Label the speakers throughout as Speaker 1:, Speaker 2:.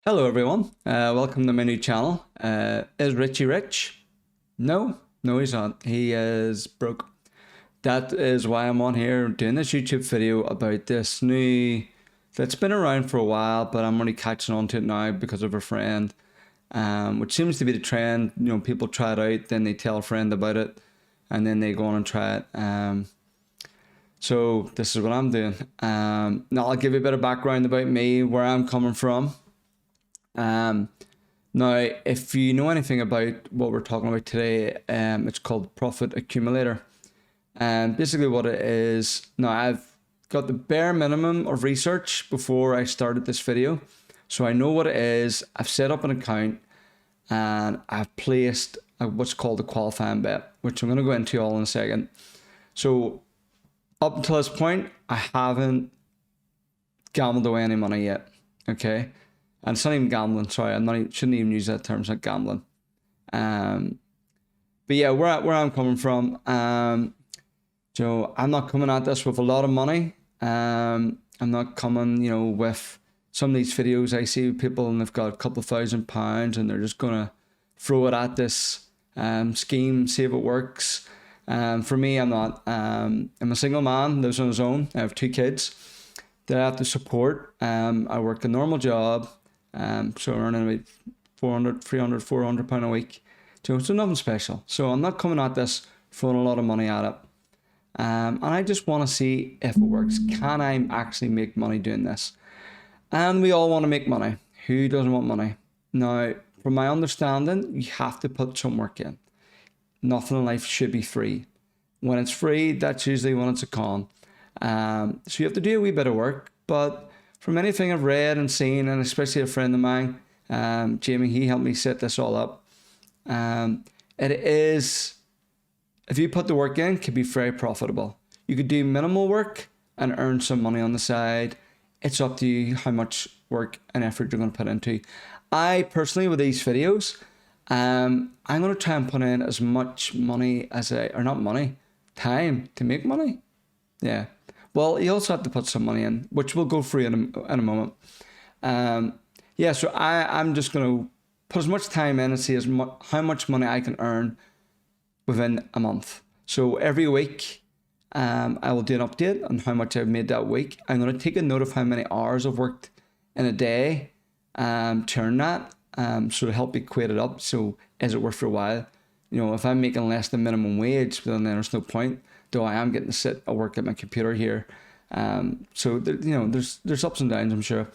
Speaker 1: Hello everyone, welcome to my new channel. Is Richie rich? No, he's not. He is broke. That is why I'm on here doing this YouTube video about this new, that's been around for a while, but I'm only catching on to it now because of a friend, which seems to be the trend. You know, people try it out, then they tell a friend about it, and then they go on and try it. So this is what I'm doing. Now I'll give you a bit of background about me, where I'm coming from. Now, if you know anything about what we're talking about today, it's called Profit Accumulator. And basically what it is, now I've got the bare minimum of research before I started this video. So I know what it is. I've set up an account and I've placed what's called a qualifying bet, which I'm going to go into all in a second. So up until this point, I haven't gambled away any money yet. Okay. And it's not even gambling. Sorry, shouldn't even use that term. It's not gambling. But yeah, where I'm coming from, I'm not coming at this with a lot of money. I'm not coming, with some of these videos I see people and they've got a couple of £1,000 and they're just gonna throw it at this scheme, see if it works. For me, I'm not. I'm a single man, lives on his own. I have 2 kids that I have to support. I work a normal job. So earning about 400, 300, 400 pound a week. So nothing special. So I'm not coming at this throwing a lot of money at it. And I just want to see if it works. Can I actually make money doing this? And we all want to make money. Who doesn't want money? Now, from my understanding, you have to put some work in. Nothing in life should be free. When it's free, that's usually when it's a con. So you have to do a wee bit of work, but from anything I've read and seen, and especially a friend of mine, Jamie, he helped me set this all up. It is, if you put the work in, it can be very profitable. You could do minimal work and earn some money on the side. It's up to you how much work and effort you're going to put into. I personally, with these videos, I'm going to try and put in as much money time to make money. Yeah. Well, you also have to put some money in, which we'll go through in a moment. So I'm just going to put as much time in and see how much money I can earn within a month. So every week, I will do an update on how much I've made that week. I'm going to take a note of how many hours I've worked in a day to earn that, so to help equate it up. So is it worth your while? If I'm making less than minimum wage, then there's no point. Though I am getting to sit and work at my computer here. So there's ups and downs, I'm sure.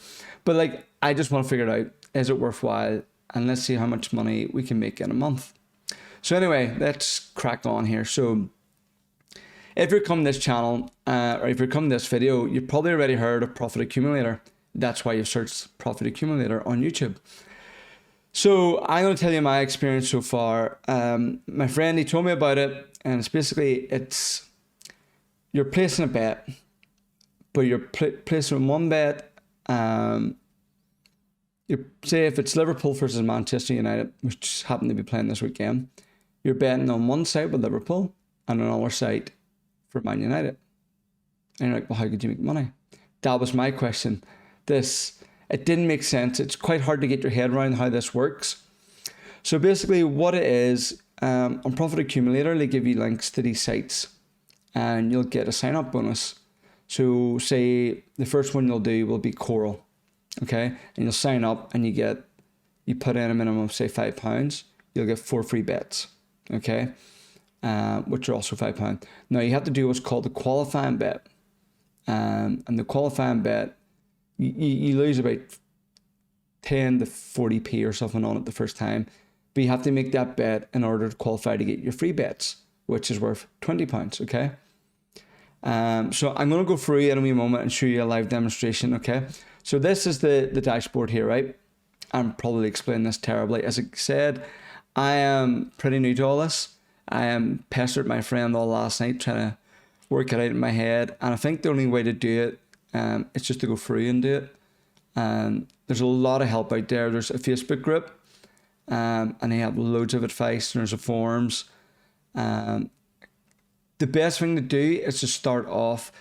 Speaker 1: But I just want to figure it out. Is it worthwhile? And let's see how much money we can make in a month. So anyway, let's crack on here. So if you're coming to this channel, or if you're coming to this video, you've probably already heard of Profit Accumulator. That's why you've searched Profit Accumulator on YouTube. So I'm going to tell you my experience so far. My friend, he told me about it, and it's you're placing a bet, but you're placing one bet. Say if it's Liverpool versus Manchester United, which happen to be playing this weekend, you're betting on one side with Liverpool and another side for Man United. And you're like, well, how could you make money? That was my question. It didn't make sense. It's quite hard to get your head around how this works. So basically what it is, on Profit Accumulator, they give you links to these sites and you'll get a sign-up bonus. So say the first one you'll do will be Coral, okay? And you'll sign up and you put in a minimum of say £5, you'll get 4 free bets, okay? Which are also £5. Now you have to do what's called the qualifying bet. And the qualifying bet, you lose about 10 to 40p or something on it the first time. But you have to make that bet in order to qualify to get your free bets, which is worth £20, okay? So I'm going to go through it in a wee moment and show you a live demonstration, okay? So this is the dashboard here, right? I'm probably explaining this terribly. As I said, I am pretty new to all this. I am pestered my friend all last night trying to work it out in my head. And I think the only way to do it, it's just to go through and do it. There's a lot of help out there. There's a Facebook group. And they have loads of advice. There's a forums. The best thing to do is to start off.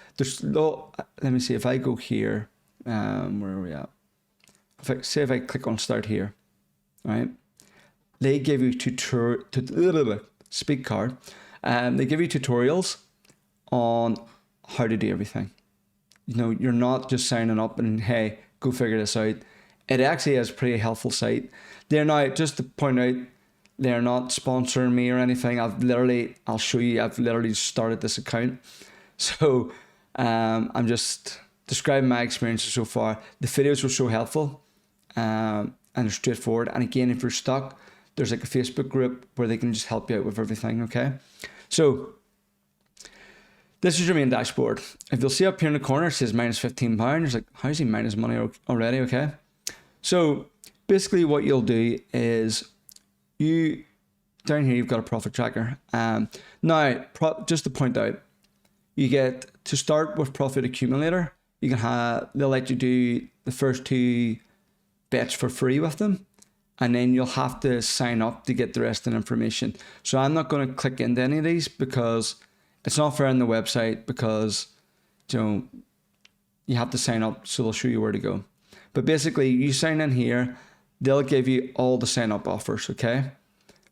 Speaker 1: Let me see if I go here. Where are we at? if I click on start here, right? They give you speak card. They give you tutorials on how to do everything. You know, you're not just signing up and hey, go figure this out. It actually is a pretty helpful site. They're now, just to point out, they're not sponsoring me or anything. I'll show you, I've literally started this account. So I'm just describing my experiences so far. The videos were so helpful and they're straightforward. And again, if you're stuck, there's like a Facebook group where they can just help you out with everything, okay? So this is your main dashboard. If you'll see up here in the corner, it says minus £15. It's like, how's he minus money already, okay? So basically what you'll do is down here, you've got a profit tracker. Now, just to point out, you get to start with Profit Accumulator. They'll let you do the first 2 bets for free with them. And then you'll have to sign up to get the rest of the information. So I'm not going to click into any of these because it's not fair on the website, because you have to sign up, so they'll show you where to go. But basically, you sign in here, they'll give you all the sign up offers, okay?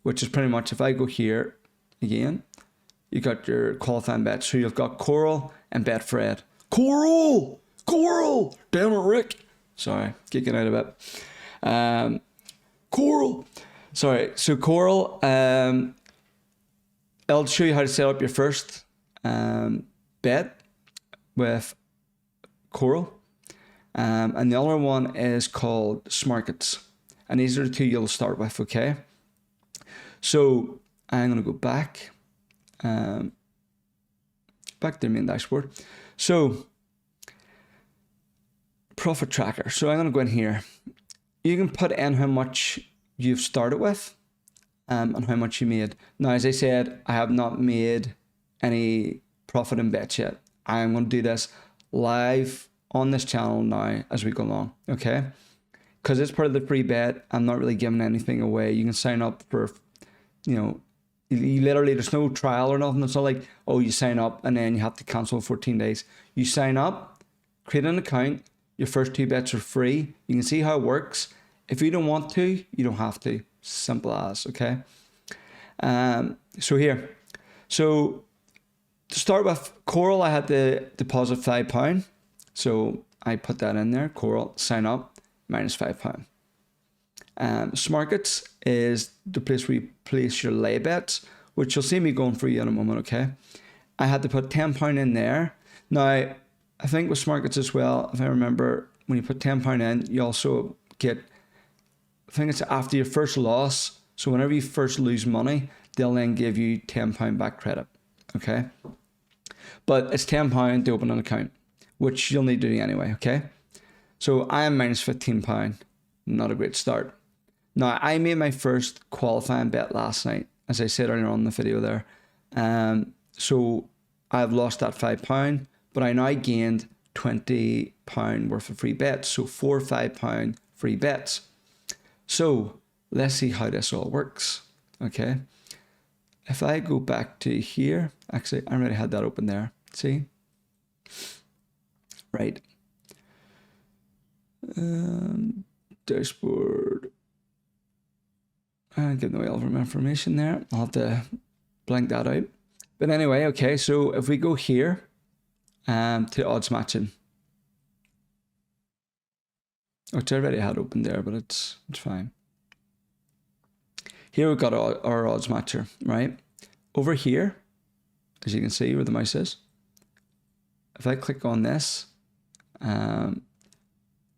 Speaker 1: Which is pretty much, if I go here again, you got your qualifying bets. So you've got Coral and Betfred. Coral! Damn it, Rick. Sorry, kicking out of it. Coral. Sorry, so Coral, I'll show you how to set up your first bet with Coral. And the other one is called Smarkets. And these are the 2 you'll start with, okay? So I'm going to go back to the main dashboard. So profit tracker. So I'm going to go in here. You can put in how much you've started with and how much you made. Now, as I said, I have not made any profit in bets yet. I'm going to do this live on this channel now as we go along, okay? Because it's part of the free bet. I'm not really giving anything away. You can sign up for, you literally, there's no trial or nothing. It's not like, oh, you sign up and then you have to cancel in 14 days. You sign up, create an account. Your first 2 bets are free. You can see how it works. If you don't want to, you don't have to. Simple as, okay? So here. So to start with Coral, I had to deposit £5. So I put that in there. Coral, sign up, minus £5. Smarkets is the place where you place your lay bets, which you'll see me going through you in a moment, okay? I had to put £10 in there. Now, I think with Smarkets as well, if I remember, when you put £10 in, you also get, I think it's after your first loss. So whenever you first lose money, they'll then give you £10 back credit, okay? But it's £10 to open an account, which you'll need to do anyway, okay? So I am minus £15, not a great start. Now, I made my first qualifying bet last night, as I said earlier on in the video there. So I've lost that £5, but I now gained £20 worth of free bets. So 4 £5 free bets. So let's see how this all works, okay? If I go back to here, actually, I already had that open there. See? Right. Dashboard. I'm giving away all of my information there. I'll have to blank that out. But anyway, okay, so if we go here to odds matching, which I already had open there, but it's fine. Here we've got our odds matcher, right? Over here, as you can see where the mouse is, if I click on this,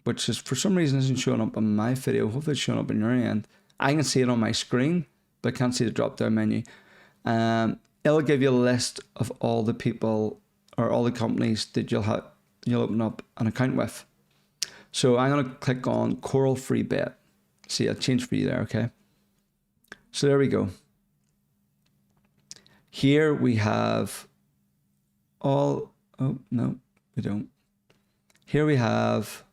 Speaker 1: which is for some reason isn't showing up on my video, hopefully it's showing up on your end. I can see it on my screen, but I can't see the drop down menu. It'll give you a list of all the people or all the companies that you'll open up an account with. So I'm going to click on Coral Free Bet. See, I changed for you there, okay? So there we go. Here we have all, oh, no, we don't. Here we have,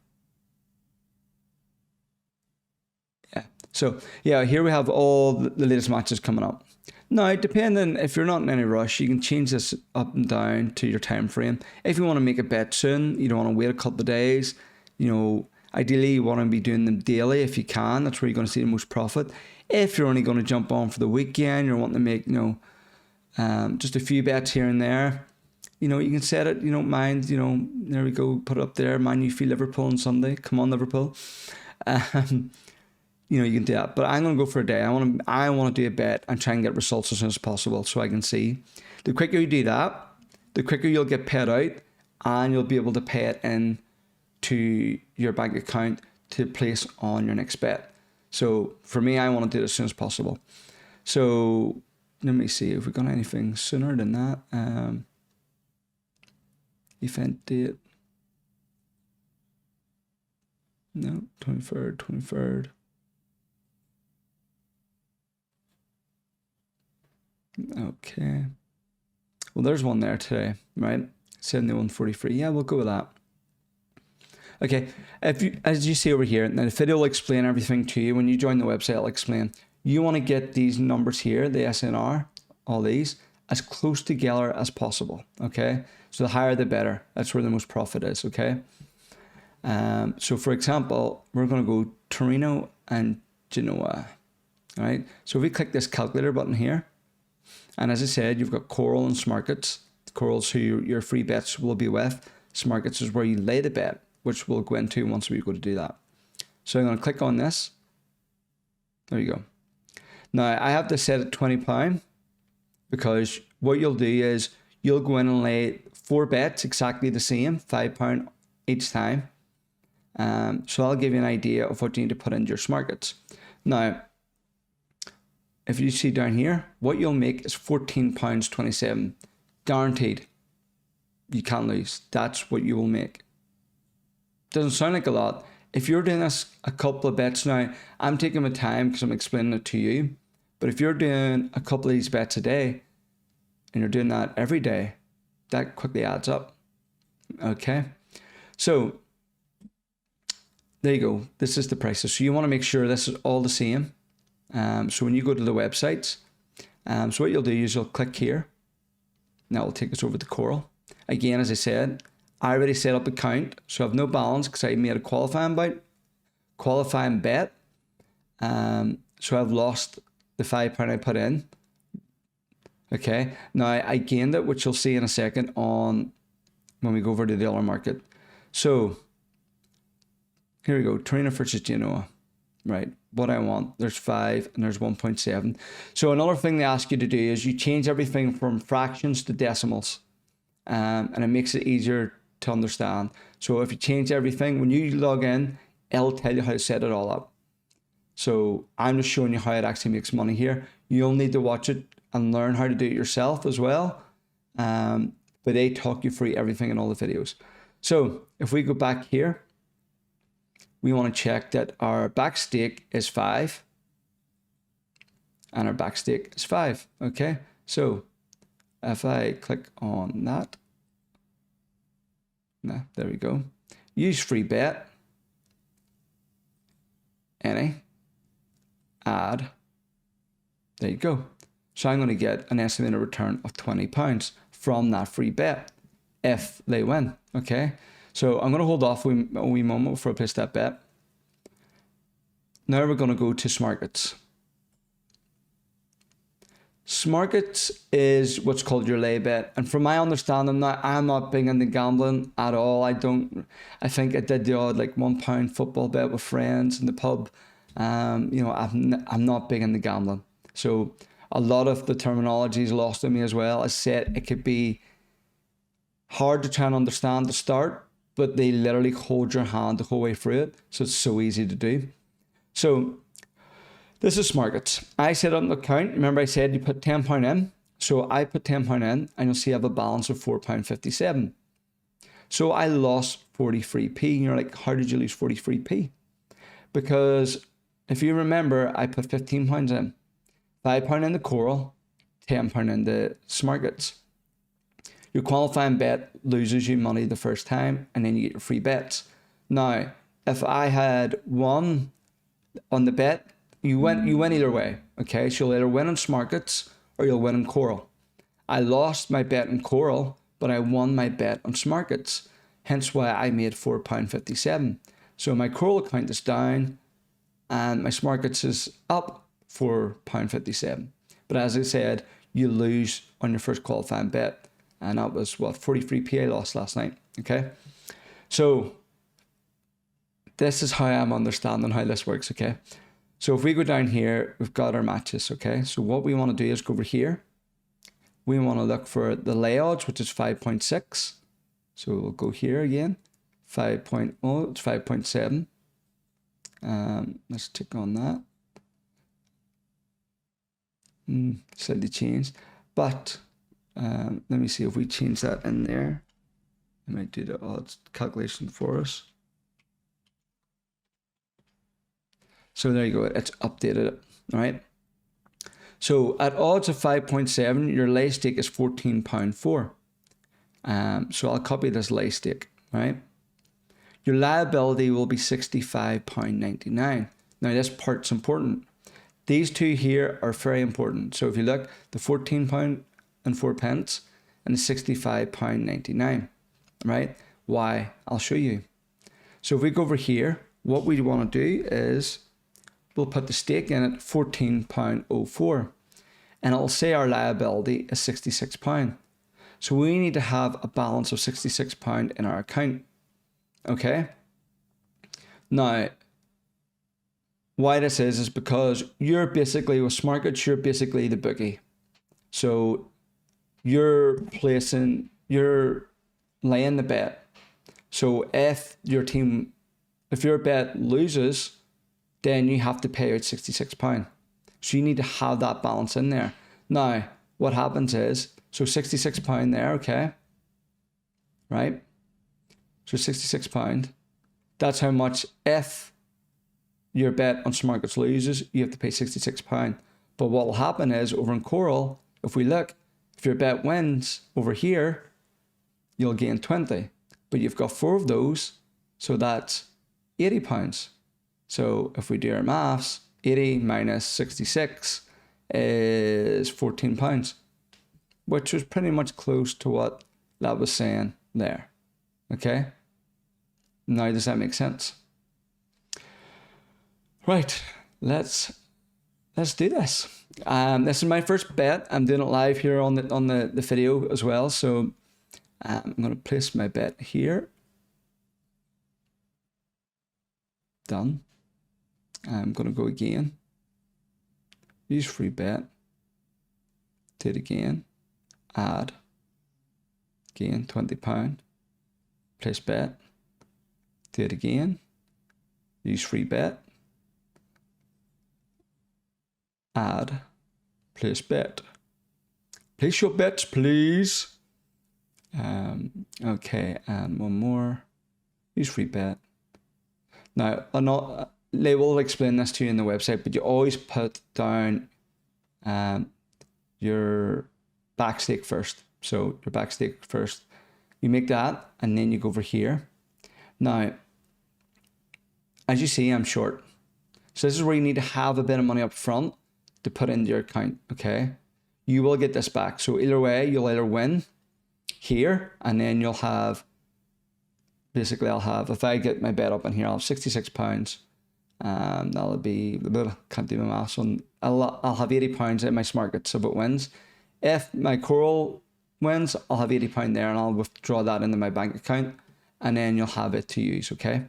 Speaker 1: so yeah, here we have all the latest matches coming up. Now, depending, if you're not in any rush, you can change this up and down to your time frame. If you want to make a bet soon, you don't want to wait a couple of days, Ideally, you want to be doing them daily if you can. That's where you're going to see the most profit. If you're only going to jump on for the weekend, you're wanting to make, just a few bets here and there, you can set it, you don't mind, there we go, put it up there, Man U v Liverpool on Sunday. Come on, Liverpool. You can do that. But I'm going to go for a day. I want to do a bet and try and get results as soon as possible so I can see. The quicker you do that, the quicker you'll get paid out, and you'll be able to pay it in to your bank account to place on your next bet. So for me, I want to do it as soon as possible. So let me see if we've got anything sooner than that. Event date. No, 23rd. Okay. Well, there's one there today, right? 71.43. Yeah, we'll go with that. Okay. As you see over here, now the video will explain everything to you. When you join the website, it'll explain. You want to get these numbers here, the SNR, all these, as close together as possible. Okay. So the higher the better. That's where the most profit is. Okay. So for example, we're going to go Torino and Genoa. All right. So if we click this calculator button here, and as I said, you've got Coral and Smarkets. Coral's who your free bets will be with. Smarkets is where you lay the bet, which we'll go into once we go to do that. So I'm going to click on this. There you go. Now I have to set it £20 because what you'll do is you'll go in and lay 4 bets exactly the same, £5 each time. So I'll give you an idea of what you need to put into your Smarkets. Now, if you see down here, what you'll make is £14.27. Guaranteed. You can't lose. That's what you will make. Doesn't sound like a lot. If you're doing this a couple of bets now, I'm taking my time because I'm explaining it to you. But if you're doing a couple of these bets a day, and you're doing that every day, that quickly adds up. Okay. So there you go. This is the prices. So you want to make sure this is all the same. So when you go to the websites, so what you'll do is you'll click here. That will take us over to Coral. Again, as I said, I already set up an account, so I have no balance because I made a qualifying bet. So I've lost the £5 I put in. Okay, now I gained it, which you'll see in a second on when we go over to the other market. So here we go, Torino versus Genoa. Right, what I want, there's 5 and there's 1.7. So another thing they ask you to do is you change everything from fractions to decimals, and it makes it easier to understand. So if you change everything, when you log in, it'll tell you how to set it all up. So I'm just showing you how it actually makes money here. You'll need to watch it and learn how to do it yourself as well. But they talk you through everything in all the videos. So if we go back here, we want to check that our back stake is 5 and our back stake is 5. Okay, so if I click on that, there we go. Use free bet, any, add, there you go. So I'm going to get an estimated return of £20 from that free bet if they win. Okay. So I'm going to hold off a wee moment before I place that bet. Now we're going to go to Smarkets. Smarkets is what's called your lay bet. And from my understanding now, I'm not big into gambling at all. I think I did the odd like £1 football bet with friends in the pub. I'm not big into gambling. So a lot of the terminology is lost on me as well. I said it could be hard to try and understand to start, but they literally hold your hand the whole way through it. So it's so easy to do. So this is Smarkets. I set up an account. Remember I said you put £10 in. So I put £10 in and you'll see I have a balance of £4.57. So I lost 43p. And you're like, how did you lose 43p? Because if you remember, I put £15 in. £5 in the Coral, £10 in the Smarkets. Your qualifying bet loses you money the first time and then you get your free bets. Now, if I had won on the bet, you win either way. Okay, so you'll either win on Smarkets or you'll win on Coral. I lost my bet on Coral, but I won my bet on Smarkets. Hence why I made £4.57. So my Coral account is down and my SmartGets is up for £1.57. But as I said, you lose on your first qualifying bet. And that was what, 43p I lost last night. Okay. So this is how I'm understanding how this works. Okay. So if we go down here, we've got our matches. Okay. So what we want to do is go over here. We want to look for the lay odds, which is 5.6. So we'll go here again. 5.0, it's 5.7. Let's tick on that. Slightly changed. But let me see if we change that in there. It might do the odds calculation for us. So there you go. It's updated it. All right. So at odds of 5.7, your lay stake is £14.4. So I'll copy this lay stake. Right. Your liability will be £65.99. Now this part's important. These two here are very important. So if you look, the £14.04 and the £65.99. Right? Why? I'll show you. So if we go over here, what we want to do is we'll put the stake in at £14.04 and it'll say our liability is £66. So we need to have a balance of £66 in our account. Okay. Now, why this is because you're basically with SmartGets, you're basically the bookie. So you're laying the bet. So if your bet loses, then you have to pay out £66. So you need to have that balance in there. Now, what happens is, so £66 there, okay? Right? So £66. That's how much, if your bet on SmartGets loses, you have to pay £66. But what will happen is, over in Coral, if we look, if your bet wins over here, you'll gain 20. But you've got 4 of those, so that's £80. So if we do our maths, 80 minus 66 is £14, which was pretty much close to what that was saying there. Okay? Now, does that make sense? Right, let's do this. This is my first bet. I'm doing it live here on the video as well. So I'm going to place my bet here. Done. I'm going to go again. Use free bet. Do it again. Add. Again, £20. Place bet. Do it again. Use free bet. Add. Place bet. Place your bets, please. Okay, and one more. Use free bet. Now, they will explain this to you in the website, but you always put down your back stake first. So your back stake first. You make that, and then you go over here. Now, as you see, I'm short. So this is where you need to have a bit of money up front to put into your account, okay? You will get this back. So either way, you'll either win here, and then you'll have, basically I'll have, if I get my bet up in here, I'll have £66. That'll be, can't do my maths on, I'll have £80 in my SmartGets if it wins. If my Coral wins, I'll have £80 there and I'll withdraw that into my bank account and then you'll have it to use, okay?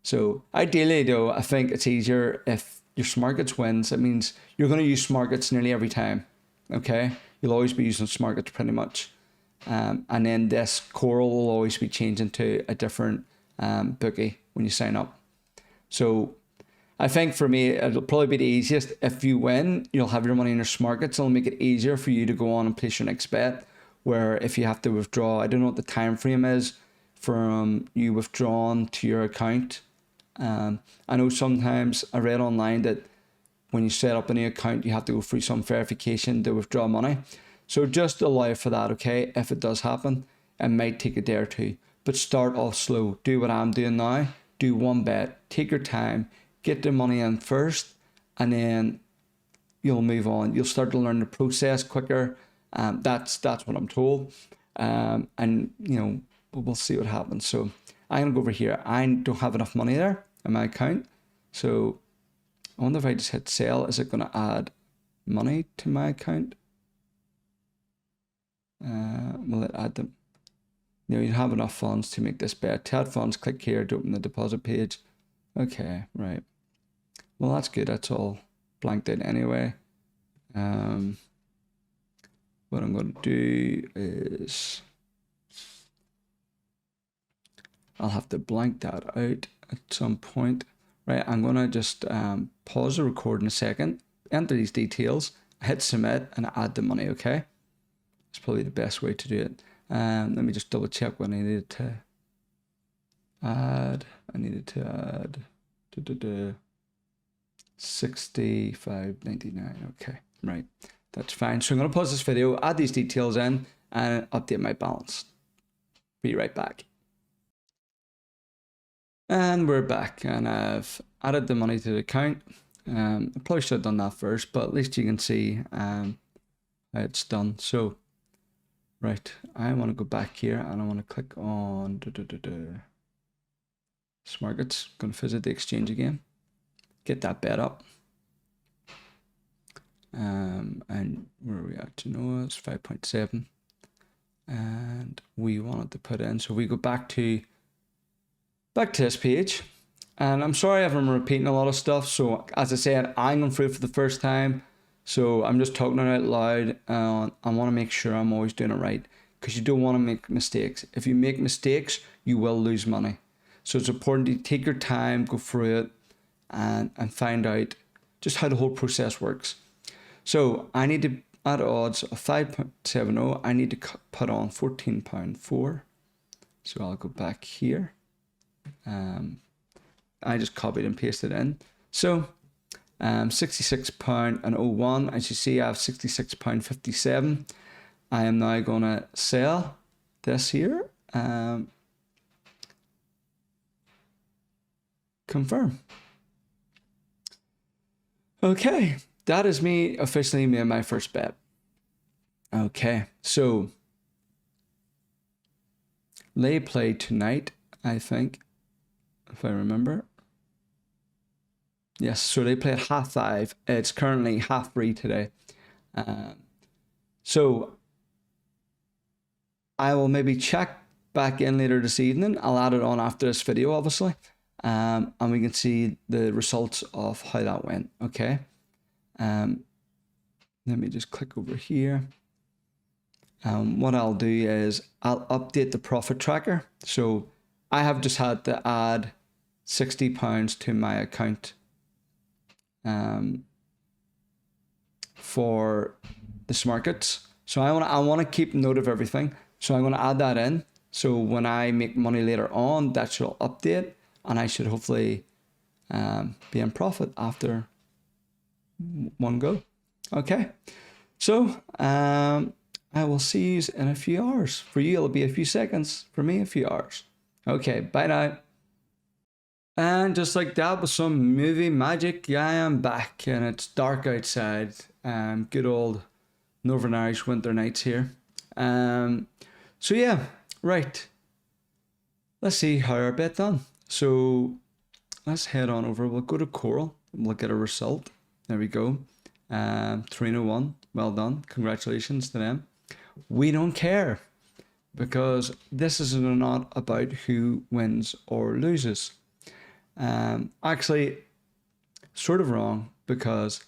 Speaker 1: So ideally though, I think it's easier if your SmartGets wins. It means you're going to use SmartGets nearly every time, okay? You'll always be using SmartGets pretty much. And then this Coral will always be changing to a different bookie when you sign up. So I think for me, it'll probably be the easiest. If you win, you'll have your money in your SmartGets. It'll make it easier for you to go on and place your next bet. Where if you have to withdraw, I don't know what the time frame is from you withdrawing to your account. I know sometimes I read online that when you set up a new account, you have to go through some verification to withdraw money. So just allow for that, okay? If it does happen, it might take a day or two. But start off slow. Do what I'm doing now. Do one bet. Take your time. Get the money in first. And then you'll move on. You'll start to learn the process quicker. That's what I'm told. And, you know, we'll see what happens. So I'm going to go over here. I don't have enough money there. in my account. So I wonder if I just hit sell, is it going to add money to my account? Will it add them? You have enough funds to make this bet. To add funds, click here to open the deposit page. Okay, right. Well, that's good. That's all blanked out anyway. What I'm going to do is I'll have to blank that out at some point. Right, I'm going to just pause the record in a second, enter these details, hit submit, and add the money, okay? It's probably the best way to do it. Let me just double check what I needed to add. I needed to add 65.99. Okay, right, that's fine. So I'm going to pause this video, add these details in, and update my balance. Be right back. And we're back, and I've added the money to the account. I probably should have done that first, but at least you can see how it's done. So, right, I want to go back here and I want to click on Smarkets. Going to visit the exchange again, get that bet up. And where are we at? You know, it's 5.7, and we wanted to put in. So we go back to this page, and I'm sorry if I'm repeating a lot of stuff. So as I said, I'm going through it for the first time, so I'm just talking it out loud. I want to make sure I'm always doing it right, because you don't want to make mistakes. If you make mistakes, you will lose money. So it's important to take your time, go through it, and find out just how the whole process works. So I need to add odds of 5.70. I need to put on £14.4. So I'll go back here. I just copied and pasted it in. So £66.01. As you see, I have £66.57. I am now going to sell this here. Confirm. Okay, that is me officially made my first bet. Okay, so they play tonight, I think, if I remember. Yes, so they play at 5:30. It's currently 3:30 today. So I will maybe check back in later this evening. I'll add it on after this video, obviously. And we can see the results of how that went. Okay. Let me just click over here. What I'll do is I'll update the profit tracker. So I have just had to add £60 to my account for this markets. So I want to keep note of everything. So I'm going to add that in. So when I make money later on, that should update, and I should hopefully be in profit after one go. Okay. So I will see you in a few hours. For you, it'll be a few seconds. For me, a few hours. Okay, bye now. And just like that, with some movie magic, I am back, and it's dark outside. Good old Northern Irish winter nights here. So yeah, right. Let's see how our bet done. So let's head on over. We'll go to Coral. We'll get a result. There we go. 301. Well done. Congratulations to them. We don't care, because this is not about who wins or loses. Actually, sort of wrong, because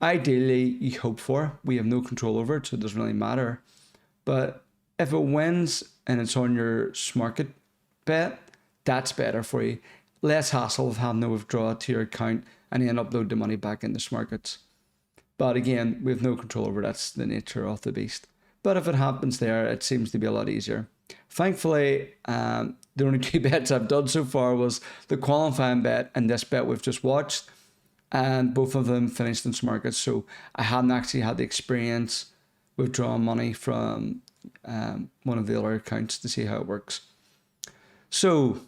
Speaker 1: ideally you hope for, we have no control over it, so it doesn't really matter. But if it wins and it's on your Smarket bet, that's better for you. Less hassle of having to withdraw it to your account and then upload the money back into Smarkets. But again, we have no control over it. That's the nature of the beast. But if it happens there, it seems to be a lot easier. Thankfully, the only two bets I've done so far was the qualifying bet and this bet we've just watched, and both of them finished in Smarkets. So I hadn't actually had the experience withdrawing money from one of the other accounts to see how it works. So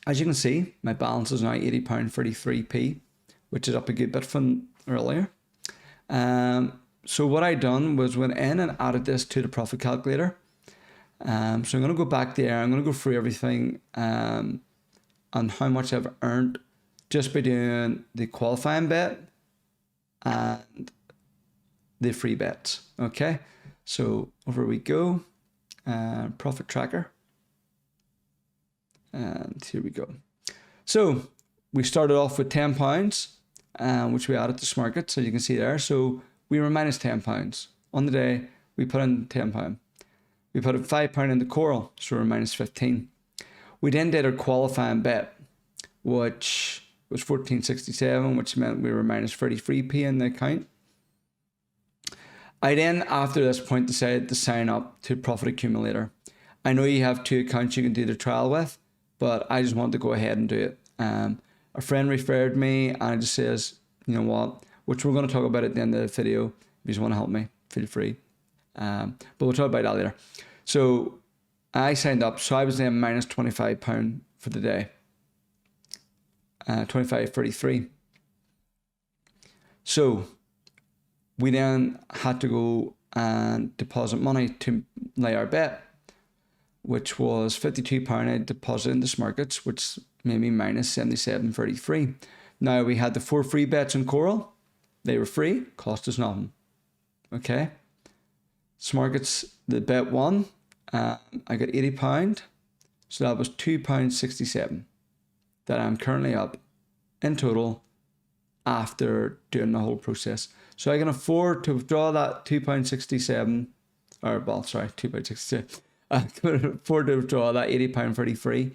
Speaker 1: as you can see, my balance is now £80.33p, which is up a good bit from earlier. So what I done was went in and added this to the profit calculator. So I'm going to go back there. I'm going to go through everything on how much I've earned just by doing the qualifying bet and the free bets. Okay, so over we go. Profit tracker. And here we go. So we started off with £10, which we added to Smarket, so you can see there. So we were minus £10 on the day. We put in £10. We put a £5 in the Coral, so we're minus 15. We then did our qualifying bet, which was 14.67, which meant we were minus 33p in the account. I then, after this point, decided to sign up to Profit Accumulator. I know you have 2 accounts you can do the trial with, but I just wanted to go ahead and do it. A friend referred me, and it just says, you know what, which we're going to talk about at the end of the video. If you just want to help me, feel free. But we'll talk about that later. So I signed up, so I was then minus £25 for the day. 25.33. So we then had to go and deposit money to lay our bet, which was £52 I deposited into Smarkets, which made me minus 77.33. Now we had the 4 free bets in Coral. They were free, cost us nothing. Okay. Smarkets, the bet won. I got £80. So that was £2.67 that I'm currently up in total after doing the whole process. So I can afford to withdraw that £2.67, or well, sorry, £2.67. I can afford to withdraw that £80.33,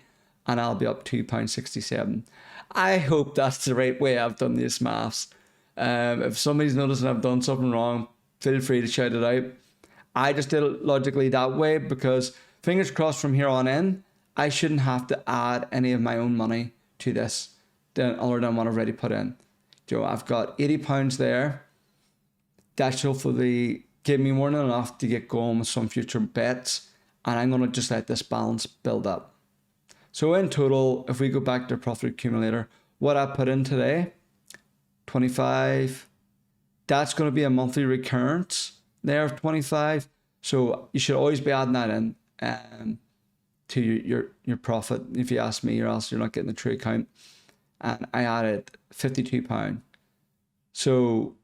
Speaker 1: and I'll be up £2.67. I hope that's the right way I've done these maths. If somebody's noticing I've done something wrong, feel free to shout it out. I just did it logically that way because, fingers crossed, from here on in, I shouldn't have to add any of my own money to this other than what I've already put in. So I've got £80 there. That should hopefully give me more than enough to get going with some future bets, and I'm going to just let this balance build up. So in total, if we go back to Profit Accumulator, what I put in today, 25, that's going to be a monthly recurrence there of 25. So you should always be adding that in to your profit, if you ask me, or else you're not getting the true account. And I added £52. So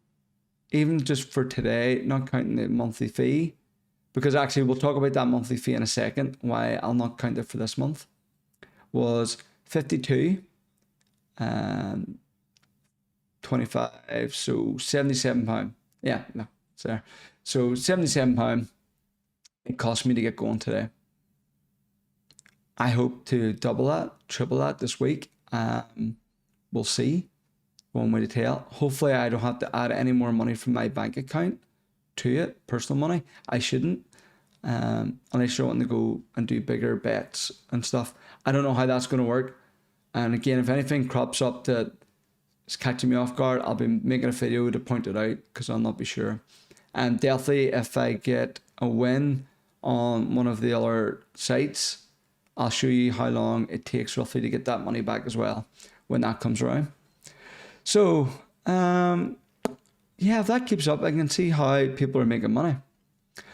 Speaker 1: even just for today, not counting the monthly fee, because actually we'll talk about that monthly fee in a second, why I'll not count it for this month, was 52 and 25, so £77. Yeah, no, it's there. So £77 it cost me to get going today. I hope to double that, triple that this week. We'll see. One way to tell. Hopefully I don't have to add any more money from my bank account to it, personal money. I shouldn't. Unless you're wanting to go and do bigger bets and stuff. I don't know how that's going to work. And again, if anything crops up that is catching me off guard, I'll be making a video to point it out because I'll not be sure. And definitely if I get a win on one of the other sites, I'll show you how long it takes roughly to get that money back as well when that comes around. So, yeah, if that keeps up, I can see how people are making money.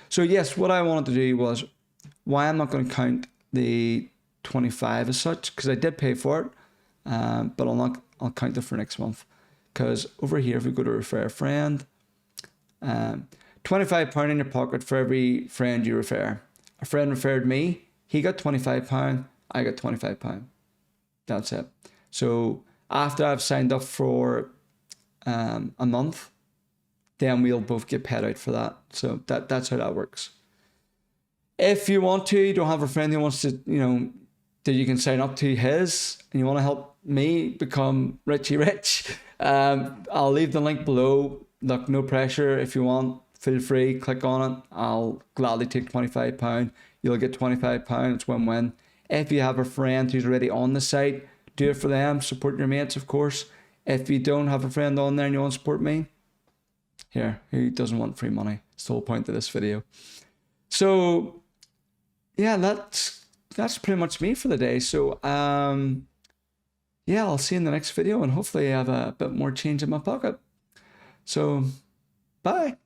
Speaker 1: So yes, what I wanted to do was, why I'm not going to count the 25 as such, because I did pay for it, but I'll count it for next month. Because over here, if we go to refer a friend, £25 in your pocket for every friend you refer. A friend referred me, he got £25, I got £25. That's it. So after I've signed up for a month, then we'll both get paid out for that. So that's how that works. If you want to, you don't have a friend who wants to, that you can sign up to his, and you want to help me become Richie Rich, I'll leave the link below. Look, no pressure. If you want, feel free, click on it. I'll gladly take £25. You'll get £25. It's win-win. If you have a friend who's already on the site, do it for them. Support your mates, of course. If you don't have a friend on there and you want to support me, here, who doesn't want free money? It's the whole point of this video. So, yeah, that's pretty much me for the day. So, yeah, I'll see you in the next video, and hopefully I have a bit more change in my pocket. So, bye.